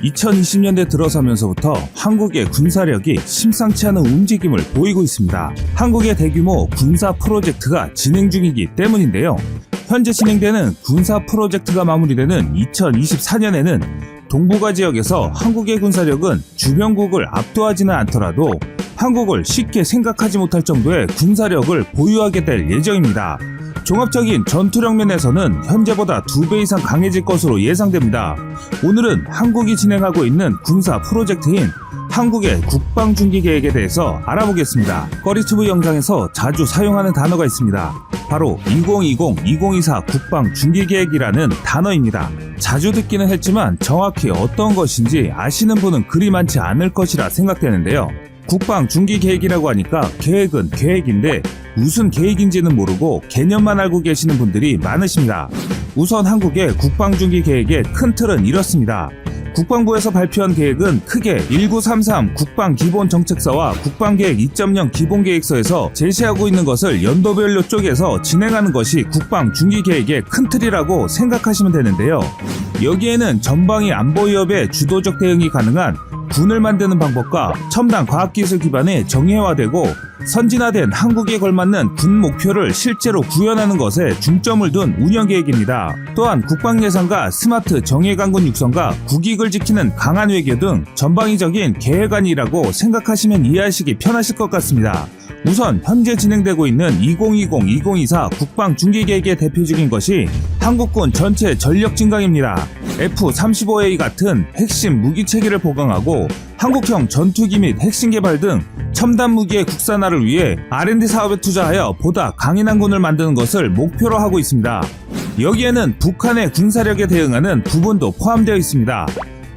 2020년대 들어서면서부터 한국의 군사력이 심상치 않은 움직임을 보이고 있습니다. 한국의 대규모 군사 프로젝트가 진행 중이기 때문인데요. 현재 진행되는 군사 프로젝트가 마무리되는 2024년에는 동북아 지역에서 한국의 군사력은 주변국을 압도하지는 않더라도 한국을 쉽게 생각하지 못할 정도의 군사력을 보유하게 될 예정입니다. 종합적인 전투력 면에서는 현재보다 2배 이상 강해질 것으로 예상됩니다. 오늘은 한국이 진행하고 있는 군사 프로젝트인 한국의 국방중기계획에 대해서 알아보겠습니다. 꺼리튜브 영상에서 자주 사용하는 단어가 있습니다. 바로 2020-2024 국방중기계획이라는 단어입니다. 자주 듣기는 했지만 정확히 어떤 것인지 아시는 분은 그리 많지 않을 것이라 생각되는데요. 국방중기계획이라고 하니까 계획은 계획인데 무슨 계획인지는 모르고 개념만 알고 계시는 분들이 많으십니다. 우선 한국의 국방중기계획의 큰 틀은 이렇습니다. 국방부에서 발표한 계획은 크게 1933 국방기본정책서와 국방계획 2.0 기본계획서에서 제시하고 있는 것을 연도별로 쪼개서 진행하는 것이 국방중기계획의 큰 틀이라고 생각하시면 되는데요. 여기에는 전방위 안보위협에 주도적 대응이 가능한 군을 만드는 방법과 첨단 과학기술 기반의 정예화되고 선진화된 한국에 걸맞는 군 목표를 실제로 구현하는 것에 중점을 둔 운영계획입니다. 또한 국방예산과 스마트 정예강군 육성과 국익을 지키는 강한 외교 등 전방위적인 계획안이라고 생각하시면 이해하시기 편하실 것 같습니다. 우선 현재 진행되고 있는 2020-2024 국방중기계획의 대표적인 것이 한국군 전체 전력 증강입니다. F-35A 같은 핵심 무기체계를 보강하고 한국형 전투기 및 핵심 개발 등 첨단 무기의 국산화를 위해 R&D 사업에 투자하여 보다 강인한 군을 만드는 것을 목표로 하고 있습니다. 여기에는 북한의 군사력에 대응하는 부분도 포함되어 있습니다.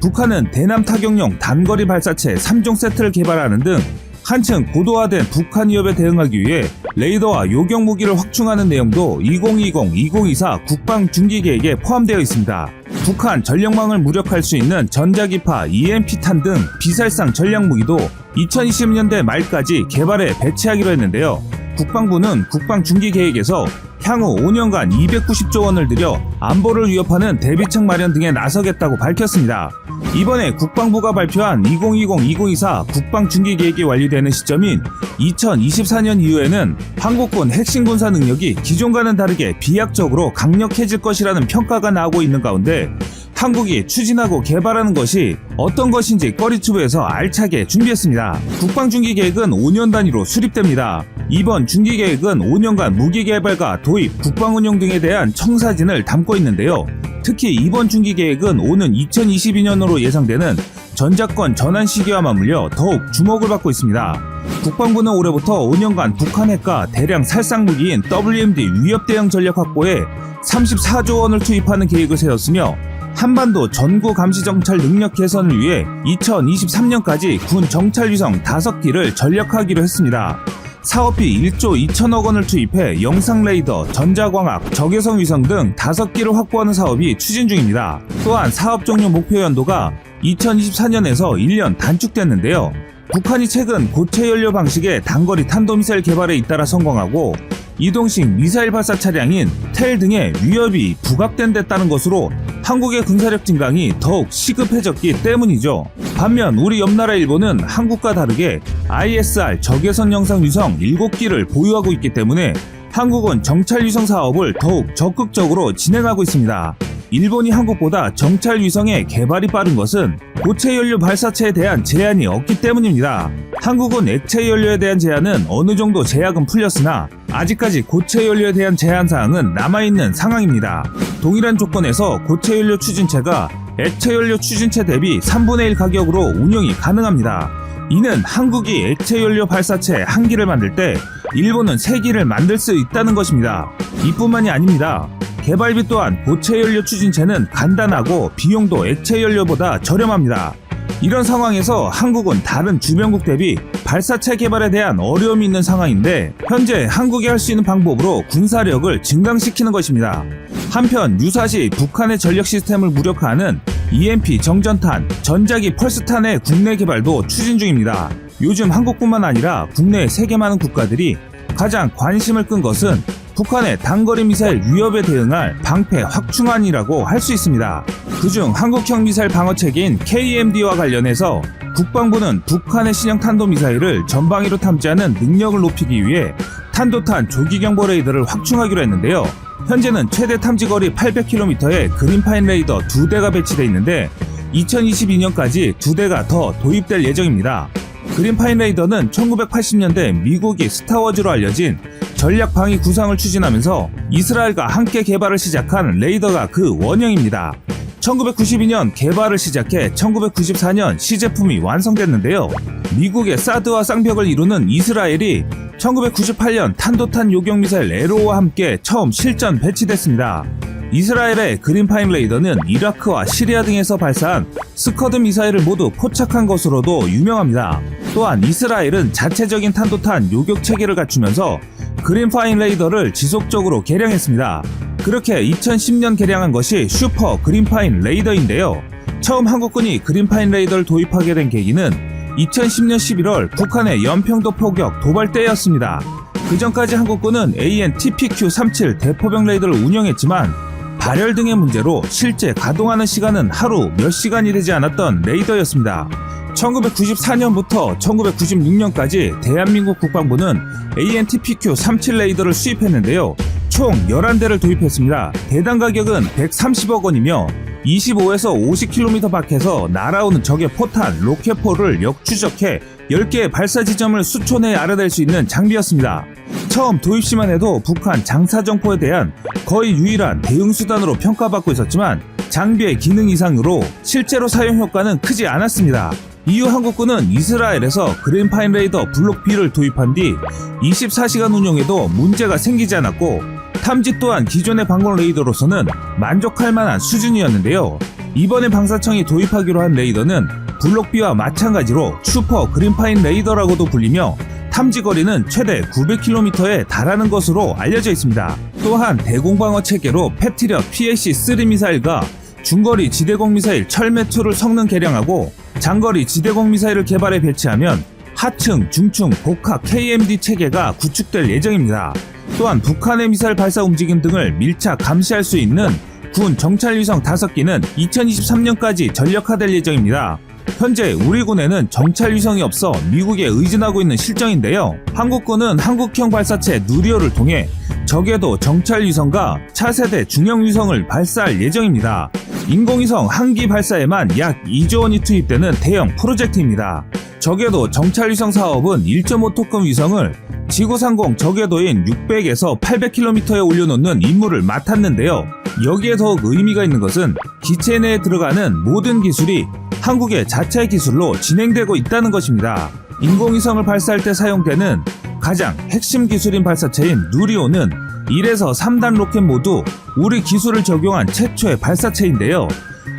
북한은 대남 타격용 단거리 발사체 3종 세트를 개발하는 등 한층 고도화된 북한 위협에 대응하기 위해 레이더와 요격 무기를 확충하는 내용도 2020-2024 국방중기계획에 포함되어 있습니다. 북한 전력망을 무력할 수 있는 전자기파, EMP탄 등 비살상 전략무기도 2020년대 말까지 개발해 배치하기로 했는데요. 국방부는 국방중기계획에서 향후 5년간 290조 원을 들여 안보를 위협하는 대비책 마련 등에 나서겠다고 밝혔습니다. 이번에 국방부가 발표한 2020-2024 국방중기계획이 완료되는 시점인 2024년 이후에는 한국군 핵심 군사 능력이 기존과는 다르게 비약적으로 강력해질 것이라는 평가가 나오고 있는 가운데 한국이 추진하고 개발하는 것이 어떤 것인지 꺼리튜브에서 알차게 준비했습니다. 국방중기계획은 5년 단위로 수립됩니다. 이번 중기계획은 5년간 무기개발과 도입, 국방운용 등에 대한 청사진을 담고 있는데요. 특히 이번 중기계획은 오는 2022년으로 예상되는 전작권 전환 시기와 맞물려 더욱 주목을 받고 있습니다. 국방부는 올해부터 5년간 북한 핵과 대량 살상무기인 WMD 위협 대응 전력 확보에 34조 원을 투입하는 계획을 세웠으며 한반도 전구 감시 정찰 능력 개선을 위해 2023년까지 군 정찰 위성 5기를 전력화하기로 했습니다. 사업비 1조 2천억 원을 투입해 영상 레이더, 전자광학, 적외선 위성 등 5기를 확보하는 사업이 추진 중입니다. 또한 사업 종료 목표 연도가 2024년에서 1년 단축됐는데요. 북한이 최근 고체 연료 방식의 단거리 탄도미사일 개발에 잇따라 성공하고 이동식 미사일 발사 차량인 텔 등의 위협이 부각된 데 따른 것으로 한국의 군사력 증강이 더욱 시급해졌기 때문이죠. 반면 우리 옆나라 일본은 한국과 다르게 ISR 적외선 영상 위성 7기를 보유하고 있기 때문에 한국은 정찰 위성 사업을 더욱 적극적으로 진행하고 있습니다. 일본이 한국보다 정찰 위성의 개발이 빠른 것은 고체 연료 발사체에 대한 제한이 없기 때문입니다. 한국은 액체 연료에 대한 제한은 어느 정도 제약은 풀렸으나 아직까지 고체 연료에 대한 제한 사항은 남아있는 상황입니다. 동일한 조건에서 고체 연료 추진체가 액체 연료 추진체 대비 3분의 1 가격으로 운영이 가능합니다. 이는 한국이 액체 연료 발사체 1기를 만들 때 일본은 3기를 만들 수 있다는 것입니다. 이뿐만이 아닙니다. 개발비 또한 고체 연료 추진체는 간단하고 비용도 액체 연료보다 저렴합니다. 이런 상황에서 한국은 다른 주변국 대비 발사체 개발에 대한 어려움이 있는 상황인데 현재 한국이 할 수 있는 방법으로 군사력을 증강시키는 것입니다. 한편 유사시 북한의 전력 시스템을 무력화하는 EMP 정전탄, 전자기 펄스탄의 국내 개발도 추진 중입니다. 요즘 한국뿐만 아니라 국내 세계 많은 국가들이 가장 관심을 끈 것은 북한의 단거리 미사일 위협에 대응할 방패 확충안이라고 할 수 있습니다. 그중 한국형 미사일 방어체계인 KMD와 관련해서 국방부는 북한의 신형 탄도미사일을 전방위로 탐지하는 능력을 높이기 위해 탄도탄 조기경보 레이더를 확충하기로 했는데요. 현재는 최대 탐지거리 800km의 그린파인 레이더 2대가 배치되어 있는데 2022년까지 2대가 더 도입될 예정입니다. 그린파인 레이더는 1980년대 미국이 스타워즈로 알려진 전략 방위 구상을 추진하면서 이스라엘과 함께 개발을 시작한 레이더가 그 원형입니다. 1992년 개발을 시작해 1994년 시제품이 완성됐는데요. 미국의 사드와 쌍벽을 이루는 이스라엘이 1998년 탄도탄 요격미사일 에로와 함께 처음 실전 배치됐습니다. 이스라엘의 그린파인 레이더는 이라크와 시리아 등에서 발사한 스커드 미사일을 모두 포착한 것으로도 유명합니다. 또한 이스라엘은 자체적인 탄도탄 요격 체계를 갖추면서 그린파인 레이더를 지속적으로 개량했습니다. 그렇게 2010년 개량한 것이 슈퍼 그린파인 레이더인데요. 처음 한국군이 그린파인 레이더를 도입하게 된 계기는 2010년 11월 북한의 연평도 포격 도발 때였습니다. 그 전까지 한국군은 AN/TPQ-37 대포병 레이더를 운영했지만 발열 등의 문제로 실제 가동하는 시간은 하루 몇 시간이 되지 않았던 레이더였습니다. 1994년부터 1996년까지 대한민국 국방부는 AN/TPQ-37 레이더를 수입했는데요. 총 11대를 도입했습니다. 대당 가격은 130억 원이며 25에서 50km 밖에서 날아오는 적의 포탄, 로켓포를 역추적해 10개의 발사 지점을 수초 내에 알아낼 수 있는 장비였습니다. 처음 도입 시만 해도 북한 장사정포에 대한 거의 유일한 대응수단으로 평가받고 있었지만 장비의 기능 이상으로 실제로 사용 효과는 크지 않았습니다. 이후 한국군은 이스라엘에서 그린파인 레이더 블록 B를 도입한 뒤 24시간 운용에도 문제가 생기지 않았고 탐지 또한 기존의 방공 레이더로서는 만족할 만한 수준이었는데요. 이번에 방사청이 도입하기로 한 레이더는 블록 B와 마찬가지로 슈퍼 그린파인 레이더라고도 불리며 탐지거리는 최대 900km에 달하는 것으로 알려져 있습니다. 또한 대공방어 체계로 패트리엇 PAC-3 미사일과 중거리 지대공 미사일 철매2를 성능 개량하고 장거리 지대공 미사일을 개발해 배치하면 하층, 중층, 복합 KMD 체계가 구축될 예정입니다. 또한 북한의 미사일 발사 움직임 등을 밀착 감시할 수 있는 군 정찰위성 5기는 2023년까지 전력화될 예정입니다. 현재 우리 군에는 정찰위성이 없어 미국에 의존하고 있는 실정인데요. 한국군은 한국형 발사체 누리호를 통해 적에도 정찰위성과 차세대 중형위성을 발사할 예정입니다. 인공위성 한 기 발사에만 약 2조 원이 투입되는 대형 프로젝트입니다. 적에도 정찰위성 사업은 1.5톤급 위성을 지구상공 적외도인 600에서 800km에 올려놓는 임무를 맡았는데요. 여기에 더욱 의미가 있는 것은 기체 내에 들어가는 모든 기술이 한국의 자체 기술로 진행되고 있다는 것입니다. 인공위성을 발사할 때 사용되는 가장 핵심 기술인 발사체인 누리호는 1에서 3단 로켓 모두 우리 기술을 적용한 최초의 발사체인데요.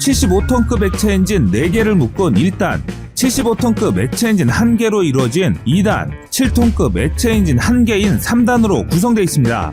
75톤급 액체 엔진 4개를 묶은 1단, 75톤급 액체 엔진 1개로 이루어진 2단, 7톤급 액체 엔진 1개인 3단으로 구성되어 있습니다.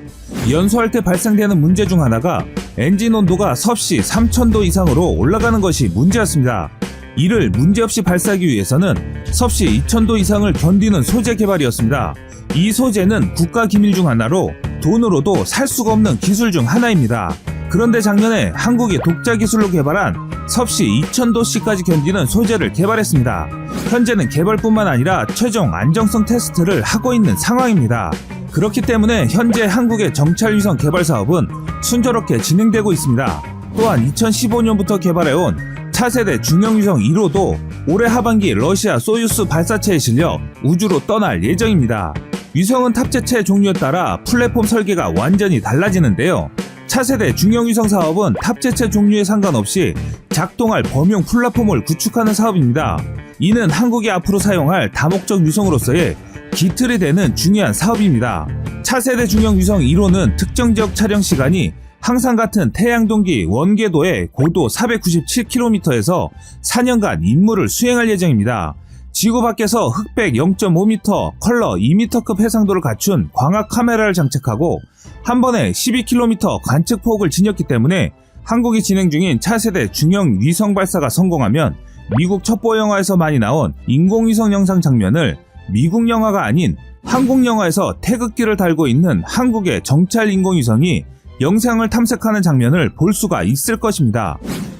연소할 때 발생되는 문제 중 하나가 엔진 온도가 섭씨 3000도 이상으로 올라가는 것이 문제였습니다. 이를 문제없이 발사하기 위해서는 섭씨 2000도 이상을 견디는 소재 개발이었습니다. 이 소재는 국가 기밀 중 하나로 돈으로도 살 수가 없는 기술 중 하나입니다. 그런데 작년에 한국이 독자 기술로 개발한 섭씨 2000도씨까지 견디는 소재를 개발했습니다. 현재는 개발뿐만 아니라 최종 안정성 테스트를 하고 있는 상황입니다. 그렇기 때문에 현재 한국의 정찰위성 개발 사업은 순조롭게 진행되고 있습니다. 또한 2015년부터 개발해온 차세대 중형위성 1호도 올해 하반기 러시아 소유스 발사체에 실려 우주로 떠날 예정입니다. 위성은 탑재체 종류에 따라 플랫폼 설계가 완전히 달라지는데요. 차세대 중형위성 사업은 탑재체 종류에 상관없이 작동할 범용 플랫폼을 구축하는 사업입니다. 이는 한국이 앞으로 사용할 다목적 위성으로서의 기틀이 되는 중요한 사업입니다. 차세대 중형위성 1호는 특정 지역 촬영 시간이 항상 같은 태양동기 원궤도의 고도 497km에서 4년간 임무를 수행할 예정입니다. 지구 밖에서 흑백 0.5m, 컬러 2m급 해상도를 갖춘 광학 카메라를 장착하고 한 번에 12km 관측폭을 지녔기 때문에 한국이 진행 중인 차세대 중형 위성 발사가 성공하면 미국 첩보 영화에서 많이 나온 인공위성 영상 장면을 미국 영화가 아닌 한국 영화에서 태극기를 달고 있는 한국의 정찰 인공위성이 영상을 탐색하는 장면을 볼 수가 있을 것입니다.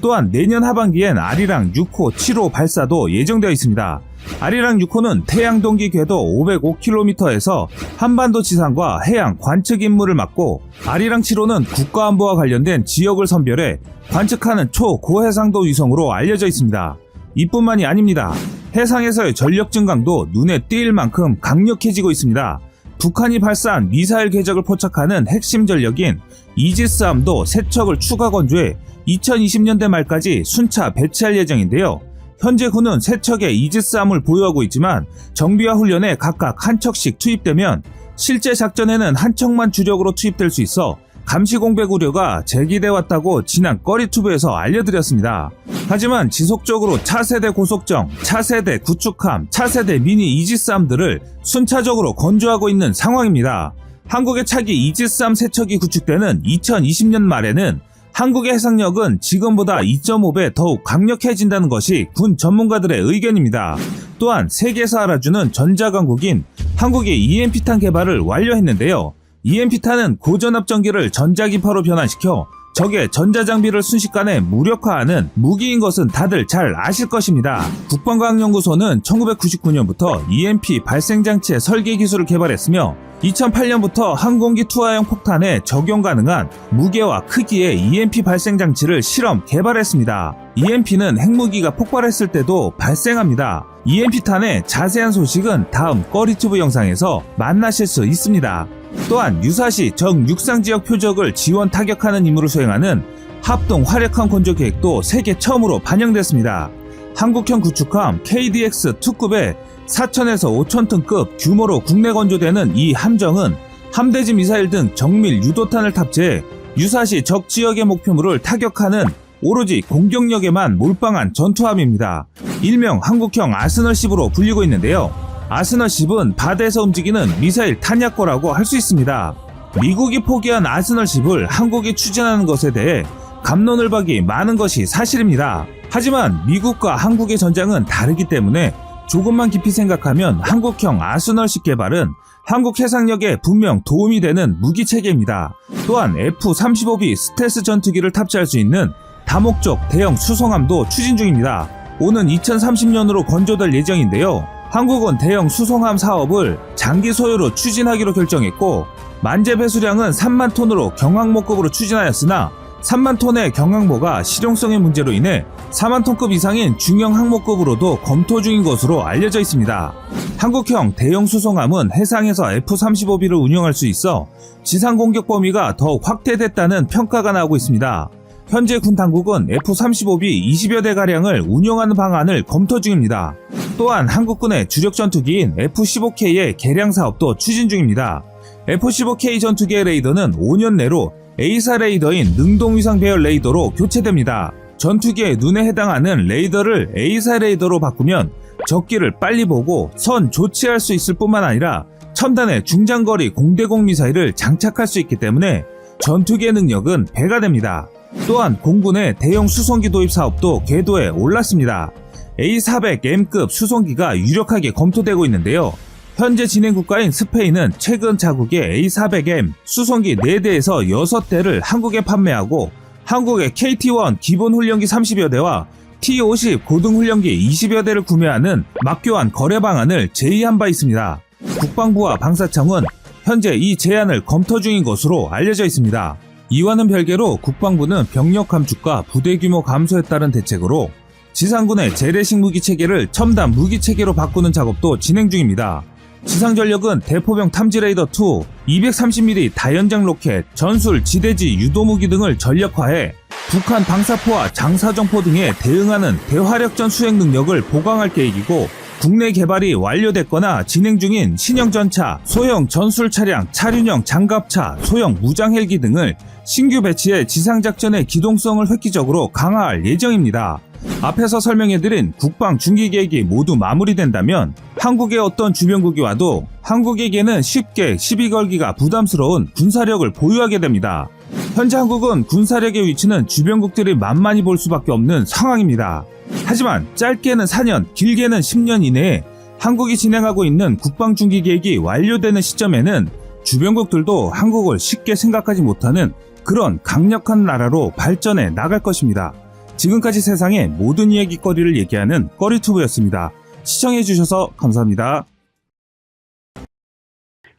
또한 내년 하반기엔 아리랑 6호, 7호 발사도 예정되어 있습니다. 아리랑 6호는 태양 동기 궤도 505km에서 한반도 지상과 해양 관측 임무를 맡고, 아리랑 7호는 국가안보와 관련된 지역을 선별해 관측하는 초고해상도 위성으로 알려져 있습니다. 이뿐만이 아닙니다. 해상에서의 전력 증강도 눈에 띌 만큼 강력해지고 있습니다. 북한이 발사한 미사일 궤적을 포착하는 핵심 전력인 이지스함도 3척을 추가 건조해 2020년대 말까지 순차 배치할 예정인데요. 현재 군은 3척의 이지스함을 보유하고 있지만 정비와 훈련에 각각 한 척씩 투입되면 실제 작전에는 한 척만 주력으로 투입될 수 있어 감시 공백 우려가 제기돼 왔다고 지난 꺼리투브에서 알려드렸습니다. 하지만 지속적으로 차세대 고속정, 차세대 구축함, 차세대 미니 이지스함들을 순차적으로 건조하고 있는 상황입니다. 한국의 차기 이지스함 3척이 구축되는 2020년 말에는 한국의 해상력은 지금보다 2.5배 더욱 강력해진다는 것이 군 전문가들의 의견입니다. 또한 세계에서 알아주는 전자강국인 한국의 EMP탄 개발을 완료했는데요. EMP탄은 고전압전기를 전자기파로 변환시켜 적의 전자장비를 순식간에 무력화하는 무기인 것은 다들 잘 아실 것입니다. 국방과학연구소는 1999년부터 EMP 발생장치의 설계 기술을 개발했으며 2008년부터 항공기 투하형 폭탄에 적용 가능한 무게와 크기의 EMP 발생장치를 실험 개발했습니다. EMP는 핵무기가 폭발했을 때도 발생합니다. EMP탄의 자세한 소식은 다음 꺼리튜브 영상에서 만나실 수 있습니다. 또한 유사시 적 육상지역 표적을 지원 타격하는 임무를 수행하는 합동 화력함 건조 계획도 세계 처음으로 반영됐습니다. 한국형 구축함 KDX-2급의 4,000에서 5,000톤급 규모로 국내 건조되는 이 함정은 함대지 미사일 등 정밀 유도탄을 탑재해 유사시 적 지역의 목표물을 타격하는 오로지 공격력에만 몰빵한 전투함입니다. 일명 한국형 아스널10으로 불리고 있는데요. 아스널10은 바다에서 움직이는 미사일 탄약고라고 할 수 있습니다. 미국이 포기한 아스널10을 한국이 추진하는 것에 대해 갑론을박이 많은 것이 사실입니다. 하지만 미국과 한국의 전장은 다르기 때문에 조금만 깊이 생각하면 한국형 아스널10 개발은 한국 해상력에 분명 도움이 되는 무기체계입니다. 또한 F-35B 스텔스 전투기를 탑재할 수 있는 다목적 대형 수송함도 추진 중입니다. 오는 2030년으로 건조될 예정인데요. 한국은 대형 수송함 사업을 장기 소유로 추진하기로 결정했고, 만재 배수량은 3만 톤으로 경항모급으로 추진하였으나 3만 톤의 경항모가 실용성의 문제로 인해 4만 톤급 이상인 중형 항모급으로도 검토 중인 것으로 알려져 있습니다. 한국형 대형 수송함은 해상에서 F-35B를 운용할 수 있어 지상 공격 범위가 더욱 확대됐다는 평가가 나오고 있습니다. 현재 군 당국은 F-35B 20여 대가량을 운용하는 방안을 검토 중입니다. 또한 한국군의 주력 전투기인 F-15K의 개량 사업도 추진 중입니다. F-15K 전투기의 레이더는 5년 내로 A사 레이더인 능동위상 배열 레이더로 교체됩니다. 전투기의 눈에 해당하는 레이더를 A사 레이더로 바꾸면 적기를 빨리 보고 선 조치할 수 있을 뿐만 아니라 첨단의 중장거리 공대공 미사일을 장착할 수 있기 때문에 전투기의 능력은 배가 됩니다. 또한 공군의 대형 수송기 도입 사업도 궤도에 올랐습니다. A400M급 수송기가 유력하게 검토되고 있는데요. 현재 진행 국가인 스페인은 최근 자국의 A400M 수송기 4대에서 6대를 한국에 판매하고 한국의 KT-1 기본훈련기 30여 대와 T-50 고등훈련기 20여 대를 구매하는 맞교환 거래 방안을 제의한 바 있습니다. 국방부와 방사청은 현재 이 제안을 검토 중인 것으로 알려져 있습니다. 이와는 별개로 국방부는 병력 감축과 부대 규모 감소에 따른 대책으로 지상군의 재래식 무기체계를 첨단 무기체계로 바꾸는 작업도 진행 중입니다. 지상전력은 대포병 탐지레이더2, 230mm 다연장 로켓, 전술, 지대지, 유도무기 등을 전력화해 북한 방사포와 장사정포 등에 대응하는 대화력전 수행 능력을 보강할 계획이고, 국내 개발이 완료됐거나 진행 중인 신형 전차, 소형 전술 차량, 차륜형 장갑차, 소형 무장 헬기 등을 신규 배치해 지상작전의 기동성을 획기적으로 강화할 예정입니다. 앞에서 설명해드린 국방 중기 계획이 모두 마무리된다면 한국의 어떤 주변국이 와도 한국에게는 쉽게 시비 걸기가 부담스러운 군사력을 보유하게 됩니다. 현재 한국은 군사력의 위치는 주변국들이 만만히 볼 수밖에 없는 상황입니다. 하지만 짧게는 4년, 길게는 10년 이내에 한국이 진행하고 있는 국방 중기 계획이 완료되는 시점에는 주변국들도 한국을 쉽게 생각하지 못하는 그런 강력한 나라로 발전해 나갈 것입니다. 지금까지 세상의 모든 이야기거리를 얘기하는 꺼리투브였습니다. 시청해주셔서 감사합니다.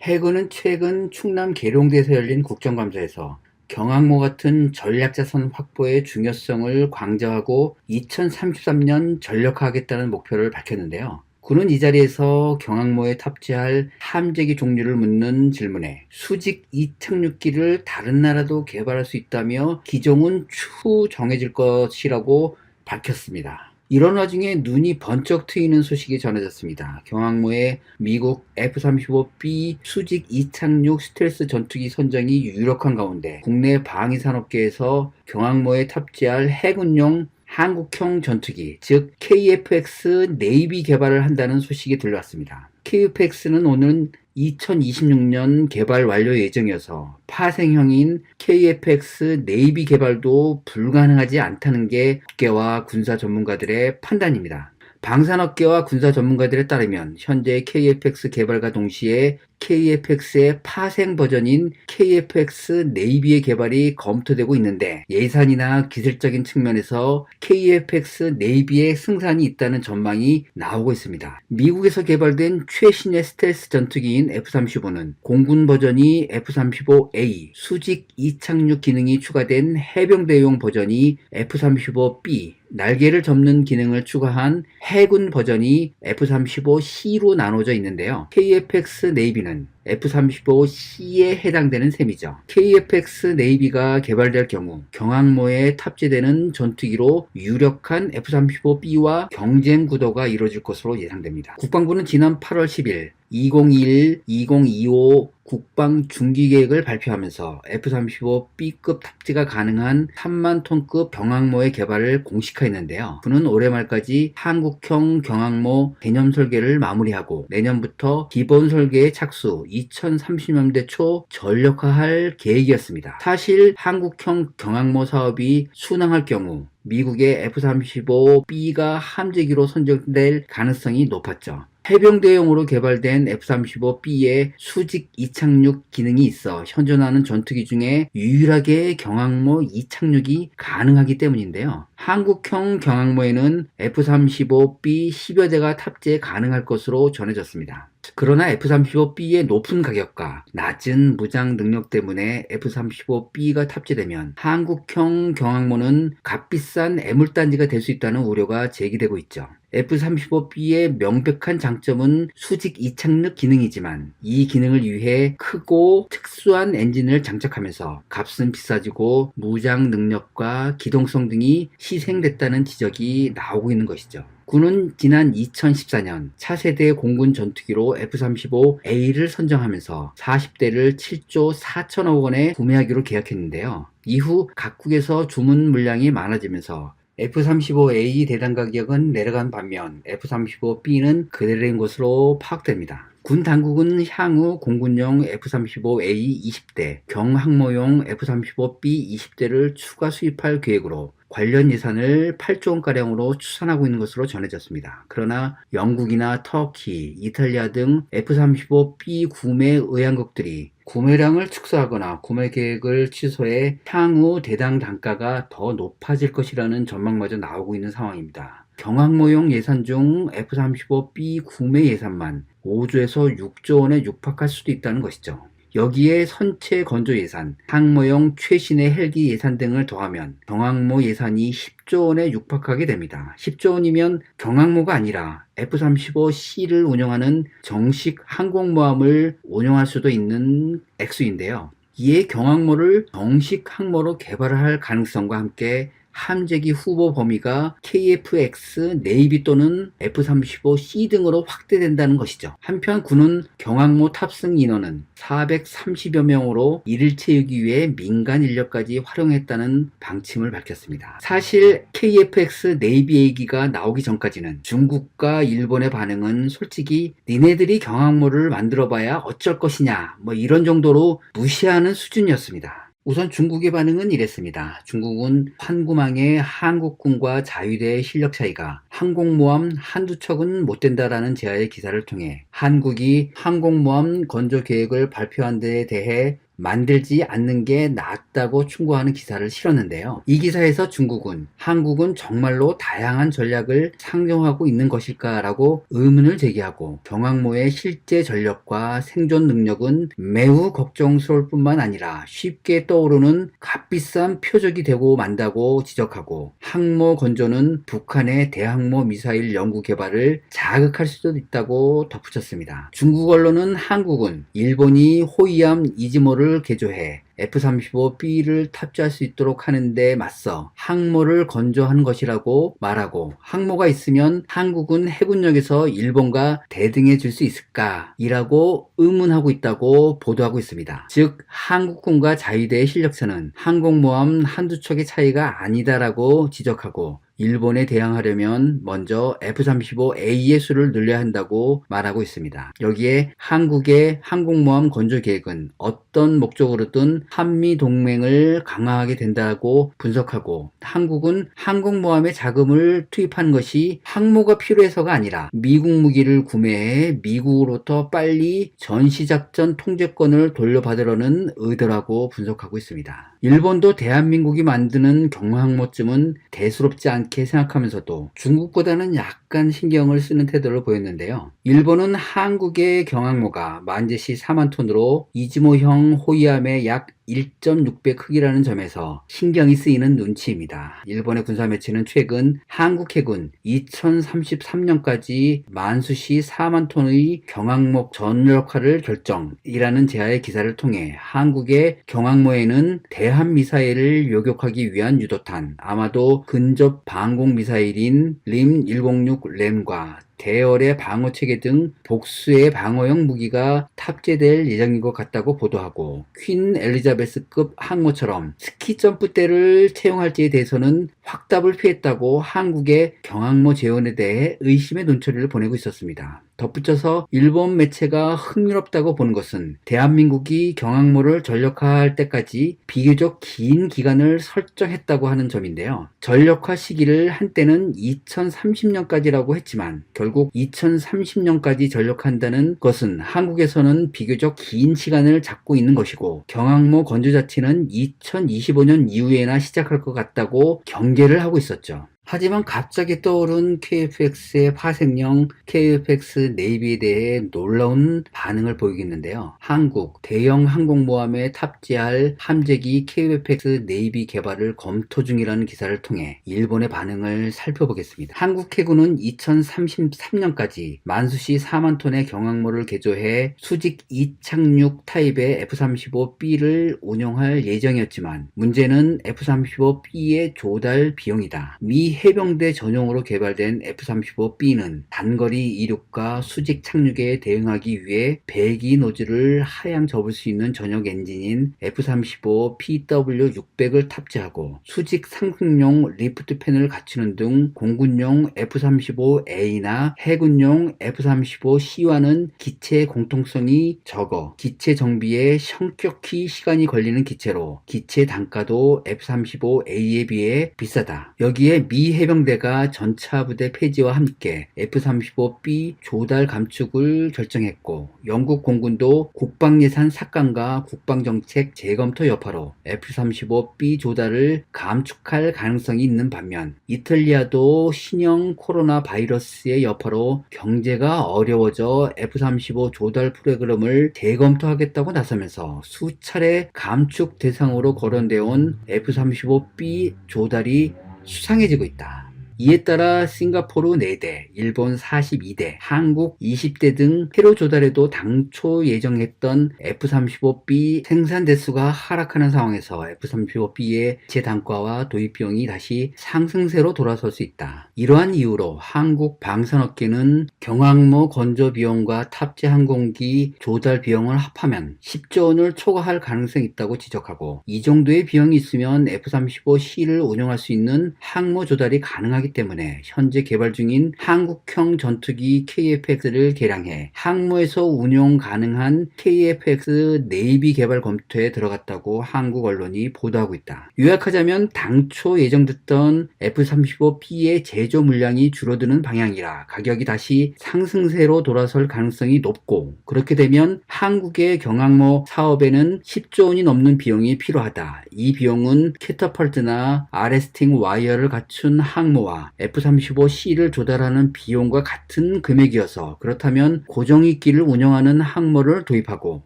해군은 최근 충남 계룡대에서 열린 국정감사에서 경항모 같은 전략자산 확보의 중요성을 강조하고 2033년 전력화하겠다는 목표를 밝혔는데요. 군은 이 자리에서 경항모에 탑재할 함재기 종류를 묻는 질문에 수직 이착륙기를 다른 나라도 개발할 수 있다며 기종은 추후 정해질 것이라고 밝혔습니다. 이런 와중에 눈이 번쩍 트이는 소식이 전해졌습니다. 경항모에 미국 F-35B 수직 이착륙 스텔스 전투기 선정이 유력한 가운데 국내 방위산업계에서 경항모에 탑재할 해군용 한국형 전투기, 즉 KF-X 네이비 개발을 한다는 소식이 들려왔습니다. KF-X는 오는 2026년 개발 완료 예정이어서 파생형인 KF-X 네이비 개발도 불가능하지 않다는 게 업계와 군사 전문가들의 판단입니다. 방산업계와 군사 전문가들에 따르면 현재 KF-X 개발과 동시에 KF-X의 파생 버전인 KF-X 네이비의 개발이 검토되고 있는데 예산이나 기술적인 측면에서 KF-X 네이비의 승산이 있다는 전망이 나오고 있습니다. 미국에서 개발된 최신의 스텔스 전투기인 F-35는 공군 버전이 F-35A, 수직 이착륙 기능이 추가된 해병대용 버전이 F-35B, 날개를 접는 기능을 추가한 해군 버전이 F-35C로 나눠져 있는데요. KF-X 네이비는 F-35C에 해당되는 셈이죠. KF-X 네이비가 개발될 경우 경항모에 탑재되는 전투기로 유력한 F-35B와 경쟁 구도가 이루어질 것으로 예상됩니다. 국방부는 지난 8월 10일 2021-2025 국방 중기 계획을 발표하면서 F-35B급 탑재가 가능한 3만 톤급 경항모의 개발을 공식화했는데요. 군은 올해 말까지 한국형 경항모 개념 설계를 마무리하고 내년부터 기본 설계에 착수, 2030년대 초 전력화할 계획이었습니다. 사실 한국형 경항모 사업이 순항할 경우 미국의 F-35B가 함재기로 선정될 가능성이 높았죠. 해병대용으로 개발된 F-35B에 수직 이착륙 기능이 있어 현존하는 전투기 중에 유일하게 경항모 이착륙이 가능하기 때문인데요. 한국형 경항모에는 F-35B 10여 대가 탑재 가능할 것으로 전해졌습니다. 그러나 F-35B의 높은 가격과 낮은 무장 능력 때문에 F-35B가 탑재되면 한국형 경항모는 값비싼 애물단지가 될 수 있다는 우려가 제기되고 있죠. F-35B의 명백한 장점은 수직 이착륙 기능이지만 이 기능을 위해 크고 특수한 엔진을 장착하면서 값은 비싸지고 무장 능력과 기동성 등이 희생됐다는 지적이 나오고 있는 것이죠. 군은 지난 2014년 차세대 공군 전투기로 F-35A를 선정하면서 40대를 7조 4천억 원에 구매하기로 계약했는데요. 이후 각국에서 주문 물량이 많아지면서 F-35A 대당 가격은 내려간 반면 F-35B는 그대로인 것으로 파악됩니다. 군 당국은 향후 공군용 F-35A 20대, 경항모용 F-35B 20대를 추가 수입할 계획으로 관련 예산을 8조 원가량으로 추산하고 있는 것으로 전해졌습니다. 그러나 영국이나 터키, 이탈리아 등 F-35B 구매 의향국들이 구매량을 축소하거나 구매 계획을 취소해 향후 대당 단가가 더 높아질 것이라는 전망마저 나오고 있는 상황입니다. 경항모용 예산 중 F-35B 구매 예산만 5조에서 6조 원에 육박할 수도 있다는 것이죠. 여기에 선체 건조 예산, 항모용 최신의 헬기 예산 등을 더하면 경항모 예산이 10조 원에 육박하게 됩니다. 10조 원이면 경항모가 아니라 F-35C를 운영하는 정식 항공모함을 운영할 수도 있는 액수인데요. 이에 경항모를 정식 항모로 개발을 할 가능성과 함께 함재기 후보 범위가 KF-X 네이비 또는 F-35C 등으로 확대된다는 것이죠. 한편 군은 경항모 탑승 인원은 430여 명으로 이를 채우기 위해 민간 인력까지 활용했다는 방침을 밝혔습니다. 사실 KF-X 네이비 얘기가 나오기 전까지는 중국과 일본의 반응은 솔직히 니네들이 경항모를 만들어봐야 어쩔 것이냐 이런 정도로 무시하는 수준이었습니다. 우선 중국의 반응은 이랬습니다. 중국은 환구망의 한국군과 자위대의 실력 차이가 항공모함 한두 척은 못 된다라는 제아의 기사를 통해 한국이 항공모함 건조 계획을 발표한 데에 대해 만들지 않는 게 낫다고 충고하는 기사를 실었는데요. 이 기사에서 중국은 한국은 정말로 다양한 전략을 상정하고 있는 것일까라고 의문을 제기하고 경항모의 실제 전력과 생존 능력은 매우 걱정스러울 뿐만 아니라 쉽게 떠오르는 값비싼 표적이 되고 만다고 지적하고 항모 건조는 북한의 대항모 미사일 연구 개발을 자극할 수도 있다고 덧붙였습니다. 중국 언론은 한국은 일본이 호위함 이즈모를 개조해 F-35B를 탑재할 수 있도록 하는 데 맞서 항모를 건조한 것이라고 말하고 항모가 있으면 한국은 해군력에서 일본과 대등해 줄 수 있을까? 이라고 의문하고 있다고 보도하고 있습니다. 즉 한국군과 자위대의 실력차는 항공모함 한두 척의 차이가 아니다라고 지적하고 일본에 대항하려면 먼저 F-35A의 수를 늘려야 한다고 말하고 있습니다. 여기에 한국의 항공모함 건조 계획은 어떤 목적으로든 한미 동맹을 강화하게 된다고 분석하고 한국은 항공모함에 자금을 투입한 것이 항모가 필요해서가 아니라 미국 무기를 구매해 미국으로부터 빨리 전시작전 통제권을 돌려받으려는 의도라고 분석하고 있습니다. 일본도 대한민국이 만드는 경항모쯤은 대수롭지 않게 생각하면서도 중국보다는 약간 신경을 쓰는 태도를 보였는데요. 일본은 한국의 경항모가 만재시 4만 톤으로 이즈모형 호위함의 약 1.6배 크기라는 점에서 신경이 쓰이는 눈치입니다. 일본의 군사매체는 최근 한국 해군 2033년까지 만수시 4만 톤의 경항모 전력화를 결정이라는 제하의 기사를 통해 한국의 경항모에는 대한미사일을 요격하기 위한 유도탄, 아마도 근접 방공미사일인 림 106램과 대열의 방어체계 등 복수의 방어용 무기가 탑재될 예정인 것 같다고 보도하고 퀸 엘리자베스급 항모처럼 스키 점프대를 채용할지에 대해서는 확답을 피했다고 한국의 경항모 재원에 대해 의심의 눈초리를 보내고 있었습니다. 덧붙여서 일본 매체가 흥미롭다고 보는 것은 대한민국이 경항모를 전력화할 때까지 비교적 긴 기간을 설정했다고 하는 점인데요. 전력화 시기를 한때는 2030년까지라고 했지만 결국 2030년까지 전력한다는 것은 한국에서는 비교적 긴 시간을 잡고 있는 것이고 경항모 건조 자체는 2025년 이후에나 시작할 것 같다고 경계를 하고 있었죠. 하지만 갑자기 떠오른 KF-X의 파생형 KF-X 네이비에 대해 놀라운 반응을 보이겠는데요. 한국 대형 항공모함에 탑재할 함재기 KF-X 네이비 개발을 검토 중이라는 기사를 통해 일본의 반응을 살펴보겠습니다. 한국 해군은 2033년까지 만수시 4만 톤의 경항모를 개조해 수직 이착륙 타입의 F-35B를 운용할 예정이었지만 문제는 F-35B의 조달 비용이다. 미 해병대 전용으로 개발된 F-35B는 단거리 이륙과 수직 착륙에 대응하기 위해 배기 노즐을 하향 접을 수 있는 전용 엔진인 F-35PW600을 탑재하고 수직 상승용 리프트팬을 갖추는 등 공군용 F-35A나 해군용 F-35C와는 기체 공통성이 적어 기체 정비에 성격히 시간이 걸리는 기체로 기체 단가도 F-35A에 비해 비싸다. 여기에 미 해병대가 전차 부대 폐지와 함께 F-35B 조달 감축을 결정했고 영국 공군도 국방예산 삭감과 국방정책 재검토 여파로 F-35B 조달을 감축할 가능성이 있는 반면 이탈리아도 신형 코로나 바이러스의 여파로 경제가 어려워져 F-35 조달 프로그램을 재검토하겠다고 나서면서 수차례 감축 대상으로 거론되어 온 F-35B 조달이 수상해지고 있다. 이에 따라 싱가포르 4대, 일본 42대, 한국 20대 등 해로 조달에도 당초 예정했던 F-35B 생산 대수가 하락하는 상황에서 F-35B의 재단가와 도입 비용이 다시 상승세로 돌아설 수 있다. 이러한 이유로 한국 방산업계는 경항모 건조 비용과 탑재 항공기 조달 비용을 합하면 10조 원을 초과할 가능성이 있다고 지적하고 이 정도의 비용이 있으면 F-35C를 운용할 수 있는 항모 조달이 가능하기 필요하기 때문에 현재 개발 중인 한국형 전투기 KF-X를 개량해 항모에서 운용 가능한 KF-X 네이비 개발 검토에 들어갔다고 한국 언론이 보도하고 있다. 요약하자면 당초 예정됐던 F-35B의 제조 물량이 줄어드는 방향이라 가격이 다시 상승세로 돌아설 가능성이 높고, 그렇게 되면 한국의 경항모 사업에는 10조 원이 넘는 비용이 필요하다. 이 비용은 캐터펄트나 아레스팅 와이어를 갖춘 항모와 F-35C를 조달하는 비용과 같은 금액이어서, 그렇다면 고정익기를 운영하는 항모를 도입하고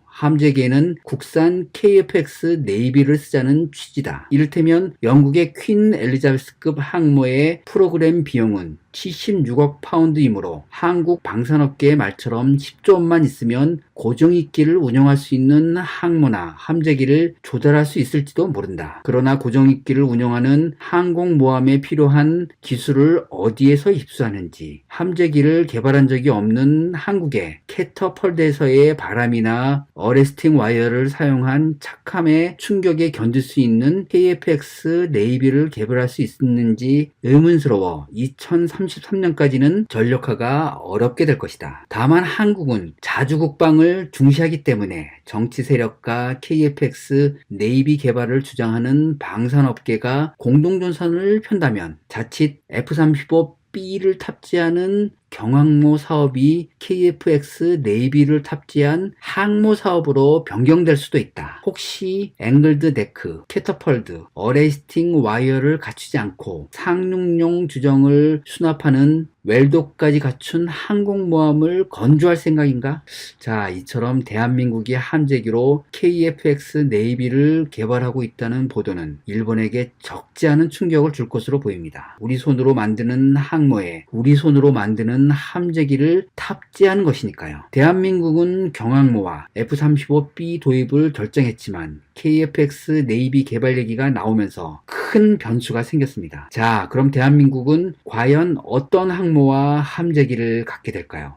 함재기에는 국산 KF-X 네이비를 쓰자는 취지다. 이를테면 영국의 퀸 엘리자베스급 항모의 프로그램 비용은 76억 파운드이므로 한국 방산업계의 말처럼 10조 원만 있으면 고정익기를 운영할 수 있는 항모나 함재기를 조달할 수 있을지도 모른다. 그러나 고정익기를 운영하는 항공모함에 필요한 기술을 어디에서 입수하는지, 함재기를 개발한 적이 없는 한국에 캐터펄트에서의 바람이나 어레스팅 와이어를 사용한 착함의 충격에 견딜 수 있는 KF-X 네이비를 개발할 수 있는지 의문스러워 2033년까지는 전력화가 어렵게 될 것이다. 다만 한국은 자주국방을 중시하기 때문에 정치 세력과 KF-X 네이비 개발을 주장하는 방산업계가 공동전선을 편다면 자칫 F-35B를 탑재하는 경항모 사업이 KF-X 네이비를 탑재한 항모 사업으로 변경될 수도 있다. 혹시 앵글드 데크, 캐터펄트, 어레스팅 와이어를 갖추지 않고 상륙용 주정을 수납하는 웰도까지 갖춘 항공모함을 건조할 생각인가? 자, 이처럼 대한민국이 함재기로 KF-X 네이비를 개발하고 있다는 보도는 일본에게 적지 않은 충격을 줄 것으로 보입니다. 우리 손으로 만드는 항모에 우리 손으로 만드는 함재기를 탑재하는 것이니까요. 대한민국은 경항모와 F-35B 도입을 결정했지만 KF-X 네이비 개발 얘기가 나오면서 큰 변수가 생겼습니다. 자, 그럼 대한민국은 과연 어떤 항모와 함재기를 갖게 될까요?